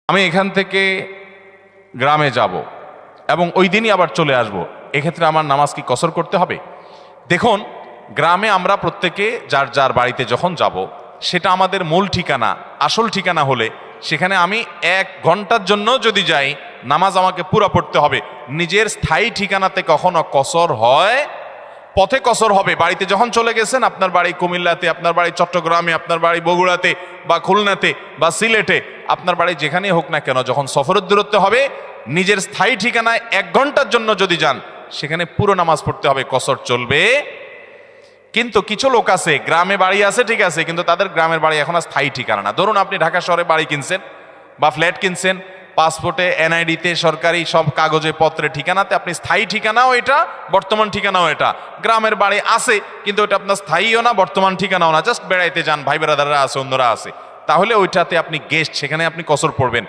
আমি এখান থেকে গ্রামে যাব এবং ওই দিনই আবার চলে আসব, এক্ষেত্রে আমার নামাজ কি কসর করতে হবে? দেখুন, গ্রামে আমরা প্রত্যেকে যার যার বাড়িতে যখন যাব, সেটা আমাদের মূল ঠিকানা, আসল ঠিকানা হলে সেখানে আমি 1 ঘন্টার জন্য যদি যাই, নামাজ আমাকে পুরো পড়তে হবে। নিজের স্থায়ী ঠিকানাতে কখনো কসর হয়? পথে কসর হবে। বাড়িতে যখন চলে গেছেন, আপনার বাড়ি কুমিল্লাতে, আপনার বাড়ি চট্টগ্রামে, আপনার বাড়ি বগুড়াতে বা খুলনাতে বা সিলেটে, আপনার বাড়ি যেখানেই হোক না কেন, যখন সফরের দূরত্ব হবে, নিজের স্থায়ী ঠিকানায় 1 ঘন্টার জন্য যদি যান, সেখানে পুরো নামাজ পড়তে হবে, কসর চলবে। কিন্তু কিছু লোক আছে, গ্রামে বাড়ি আছে ঠিক আছে, কিন্তু তাদের গ্রামের বাড়ি এখন আর স্থায়ী ঠিকানা না। ধরুন আপনি ঢাকা শহরে বাড়ি কিনছেন বা ফ্ল্যাট কিনছেন, পাসপোর্টে, এনআইডিতে, সরকারি সব কাগজে পত্রে ঠিকানাতে আপনি স্থায়ী ঠিকানাও এটা, বর্তমান ঠিকানাও এটা। গ্রামের বাড়ি আছে কিন্তু ওটা আপনার স্থায়ীও না, বর্তমান ঠিকানাও না, জাস্ট বেড়াইতে যান, ভাই বেড়াদাররা আছে, অন্যরা আছে, তাহলে ওইটাতে আপনি গেস্ট, সেখানে আপনি কসর পড়বেন।